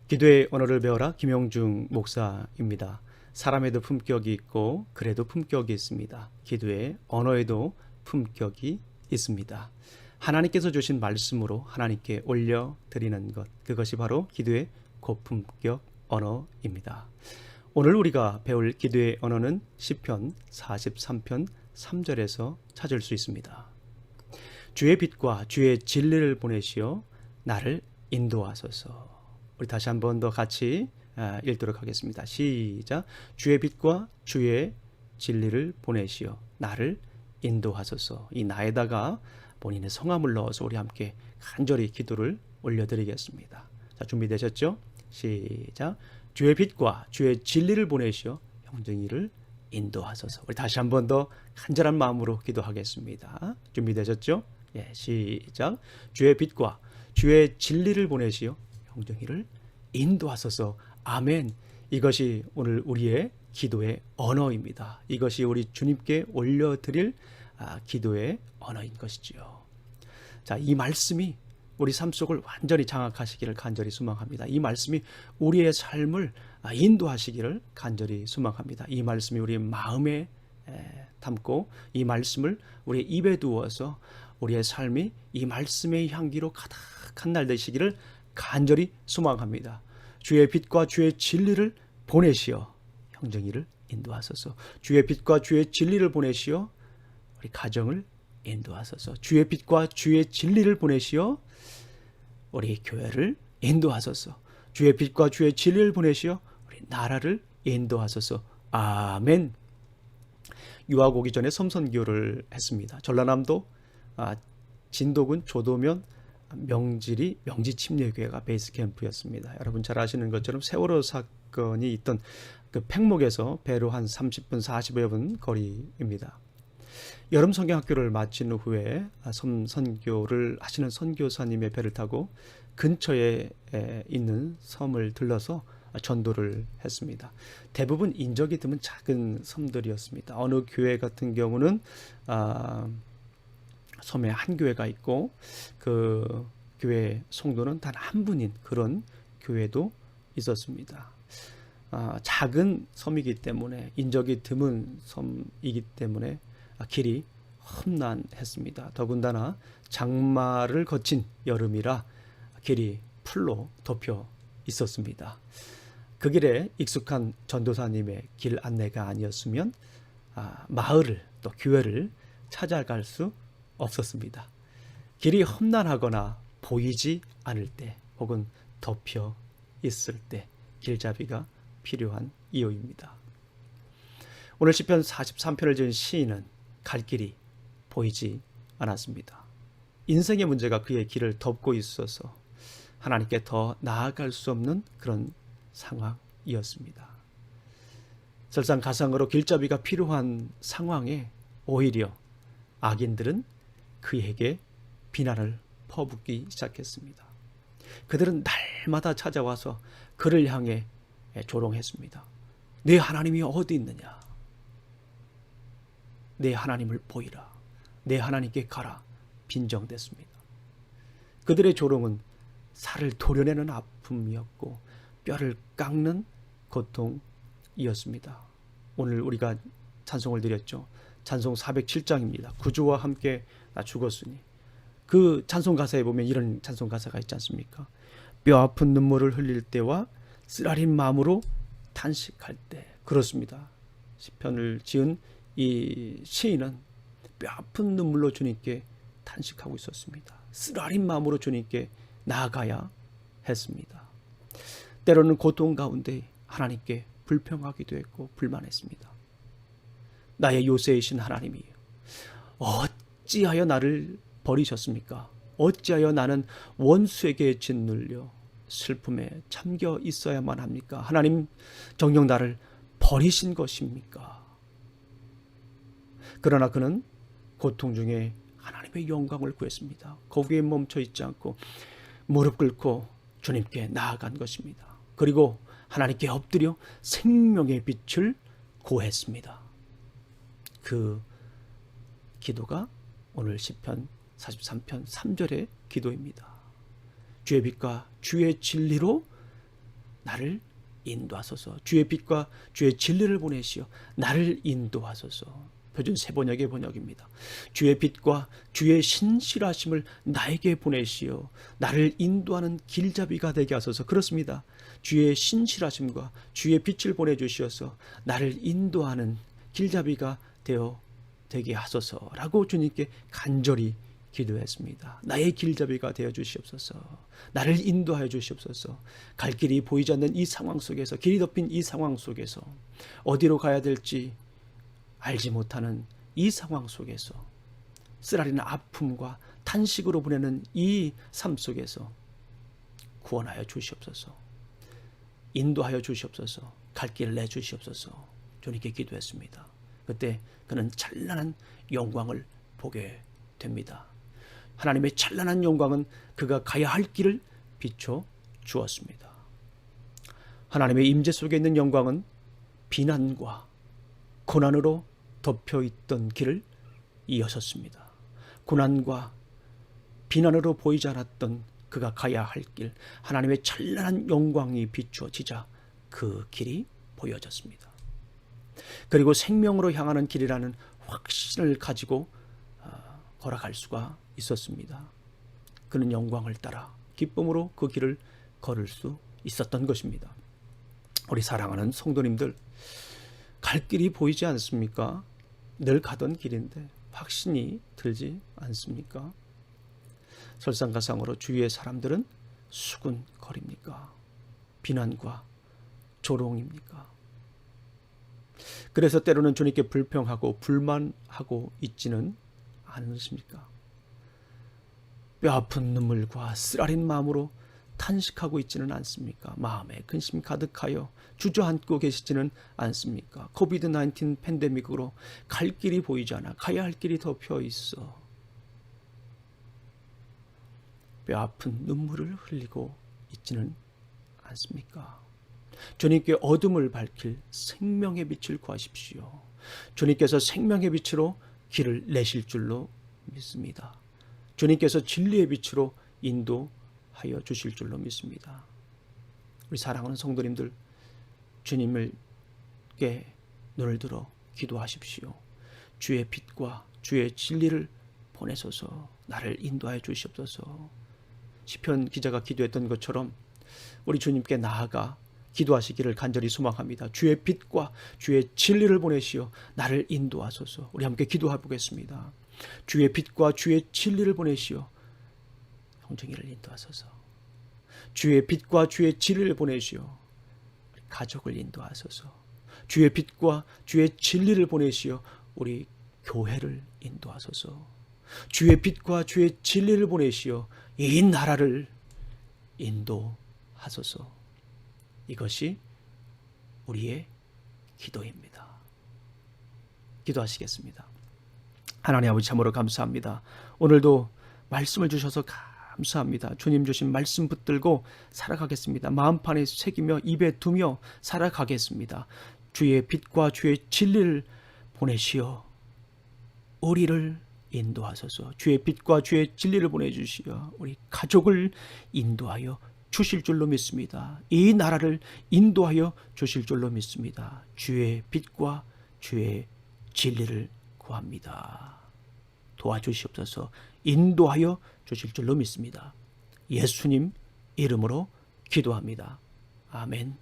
기도의 언어를 배워라. 김영중 목사입니다. 사람에도 품격이 있고 그래도 품격이 있습니다. 기도의 언어에도 품격이 있습니다. 하나님께서 주신 말씀으로 하나님께 올려드리는 것, 그것이 바로 기도의 고품격 언어입니다. 오늘 우리가 배울 기도의 언어는 시편 43편 3절에서 찾을 수 있습니다. 주의 빛과 주의 진리를 보내시어 나를 인도하소서. 우리 다시 한 번 더 같이 읽도록 하겠습니다. 시작. 주의 빛과 주의 진리를 보내시어 나를 인도하소서. 이 나에다가 본인의 성함을 넣어서 우리 함께 간절히 기도를 올려드리겠습니다. 자, 준비되셨죠? 시작. 주의 빛과 주의 진리를 보내시어 형제이를 인도하소서. 우리 다시 한 번 더 간절한 마음으로 기도하겠습니다. 준비되셨죠? 예, 시작. 주의 빛과 주의 진리를 보내시어 형제이를 인도하소서. 아멘. 이것이 오늘 우리의 기도의 언어입니다. 이것이 우리 주님께 올려드릴 기도의 언어인 것이지요. 자, 이 말씀이 우리 삶 속을 완전히 장악하시기를 간절히 소망합니다. 이 말씀이 우리의 삶을 인도하시기를 간절히 소망합니다. 이 말씀이 우리의 마음에 담고 이 말씀을 우리의 입에 두어서 우리의 삶이 이 말씀의 향기로 가득한 날 되시기를 간절히 소망합니다. 주의 빛과 주의 진리를 보내시어 형제이를 인도하소서. 주의 빛과 주의 진리를 보내시어 우리 가정을 인도하소서. 주의 빛과 주의 진리를 보내시어 우리 교회를 인도하소서. 주의 빛과 주의 진리를 보내시어 우리 나라를 인도하소서. 아멘. 유학 오기 전에 섬선교를 했습니다. 전라남도 진도군 조도면 명지 침례교회가 베이스 캠프였습니다. 여러분 잘 아시는 것처럼 세월호 사건이 있던 그 팽목에서 배로 한 30분 40여 분 거리입니다. 여름 성경학교를 마친 후에 선교를 하시는 선교사님의 배를 타고 근처에 있는 섬을 들러서 전도를 했습니다. 대부분 인적이 드문 작은 섬들이었습니다. 어느 교회 같은 경우는 섬에 한 교회가 있고 그 교회 성도는 단 한 분인 그런 교회도 있었습니다. 작은 섬이기 때문에 인적이 드문 섬이기 때문에 길이 험난했습니다. 더군다나 장마를 거친 여름이라 길이 풀로 덮여 있었습니다. 그 길에 익숙한 전도사님의 길 안내가 아니었으면 마을을 또 교회를 찾아갈 수 없었습니다. 길이 험난하거나 보이지 않을 때 혹은 덮여 있을 때 길잡이가 필요한 이유입니다. 오늘 시편 43편을 지은 시인은 갈 길이 보이지 않았습니다. 인생의 문제가 그의 길을 덮고 있어서 하나님께 더 나아갈 수 없는 그런 상황이었습니다. 설상가상으로 길잡이가 필요한 상황에 오히려 악인들은 그에게 비난을 퍼붓기 시작했습니다. 그들은 날마다 찾아와서 그를 향해 조롱했습니다. 네 하나님이 어디 있느냐? 내 하나님을 보이라. 내 하나님께 가라. 빈정댔습니다. 그들의 조롱은 살을 도려내는 아픔이었고 뼈를 깎는 고통이었습니다. 오늘 우리가 찬송을 드렸죠. 찬송 407장입니다. 구주와 함께 나 죽었으니. 그 찬송 가사에 보면 이런 찬송 가사가 있지 않습니까? 뼈 아픈 눈물을 흘릴 때와 쓰라린 마음으로 탄식할 때. 그렇습니다. 시편을 지은 이 시인은 뼈 아픈 눈물로 주님께 탄식하고 있었습니다. 쓰라린 마음으로 주님께 나아가야 했습니다. 때로는 고통 가운데 하나님께 불평하기도 했고 불만했습니다. 나의 요새이신 하나님이 어찌하여 나를 버리셨습니까? 어찌하여 나는 원수에게 짓눌려 슬픔에 잠겨 있어야만 합니까? 하나님 정녕 나를 버리신 것입니까? 그러나 그는 고통 중에 하나님의 영광을 구했습니다. 거기에 멈춰 있지 않고 무릎 꿇고 주님께 나아간 것입니다. 그리고 하나님께 엎드려 생명의 빛을 구했습니다. 그 기도가 오늘 시편 43편 3절의 기도입니다. 주의 빛과 주의 진리로 나를 인도하소서. 주의 빛과 주의 진리를 보내시어 나를 인도하소서. 표준 세번역의 번역입니다. 주의 빛과 주의 신실하심을 나에게 보내시어 나를 인도하는 길잡이가 되게 하소서. 그렇습니다. 주의 신실하심과 주의 빛을 보내주시어서 나를 인도하는 길잡이가 되게 하소서라고 주님께 간절히 기도했습니다. 나의 길잡이가 되어 주시옵소서. 나를 인도하여 주시옵소서. 갈 길이 보이지 않는 이 상황 속에서, 길이 덮인 이 상황 속에서, 어디로 가야 될지 알지 못하는 이 상황 속에서, 쓰라리는 아픔과 탄식으로 보내는 이 삶 속에서 구원하여 주시옵소서. 인도하여 주시옵소서. 갈 길을 내주시옵소서. 주님께 기도했습니다. 그때 그는 찬란한 영광을 보게 됩니다. 하나님의 찬란한 영광은 그가 가야 할 길을 비춰 주었습니다. 하나님의 임재 속에 있는 영광은 비난과 고난으로 덮여 있던 길을 이어섰습니다. 고난과 비난으로 보이지 않았던 그가 가야 할 길, 하나님의 찬란한 영광이 비추어지자 그 길이 보여졌습니다. 그리고 생명으로 향하는 길이라는 확신을 가지고 걸어갈 수가 있었습니다. 그는 영광을 따라 기쁨으로 그 길을 걸을 수 있었던 것입니다. 우리 사랑하는 성도님들, 갈 길이 보이지 않습니까? 늘 가던 길인데 확신이 들지 않습니까? 설상가상으로 주위의 사람들은 수군거립니까? 비난과 조롱입니까? 그래서 때로는 주님께 불평하고 불만하고 있지는 않으십니까? 뼈아픈 눈물과 쓰라린 마음으로 탄식하고 있지는 않습니까? 마음에 근심 가득하여 주저앉고 계시지는 않습니까? 코비드-19 팬데믹으로 갈 길이 보이지 않아 가야 할 길이 덮여 있어 뼈아픈 눈물을 흘리고 있지는 않습니까? 주님께 어둠을 밝힐 생명의 빛을 구하십시오. 주님께서 생명의 빛으로 길을 내실 줄로 믿습니다. 주님께서 진리의 빛으로 인도하여 주실 줄로 믿습니다. 우리 사랑하는 성도님들, 주님께 눈을 들어 기도하십시오. 주의 빛과 주의 진리를 보내소서. 나를 인도하여 주시옵소서. 시편 기자가 기도했던 것처럼 우리 주님께 나아가 기도하시기를 간절히 소망합니다. 주의 빛과 주의 진리를 보내시어 나를 인도하소서. 우리 함께 기도해 보겠습니다. 주의 빛과 주의 진리를 보내시어 형제를 인도하소서. 주의 빛과 주의 진리를 보내시어 가족을 인도하소서. 주의 빛과 주의 진리를 보내시어 우리 교회를 인도하소서. 주의 빛과 주의 진리를 보내시어 이 나라를 인도하소서. 이것이 우리의 기도입니다. 기도하시겠습니다. 하나님 아버지, 참으로 감사합니다. 오늘도 말씀을 주셔서 감사합니다. 주님 주신 말씀 붙들고 살아가겠습니다. 마음판에 새기며 입에 두며 살아가겠습니다. 주의 빛과 주의 진리를 보내시어 우리를 인도하소서. 주의 빛과 주의 진리를 보내주시어 우리 가족을 인도하여 주실 줄로 믿습니다. 이 나라를 인도하여 주실 줄로 믿습니다. 주의 빛과 주의 진리를 구합니다. 도와주시옵소서. 인도하여 주실 줄로 믿습니다. 예수님 이름으로 기도합니다. 아멘.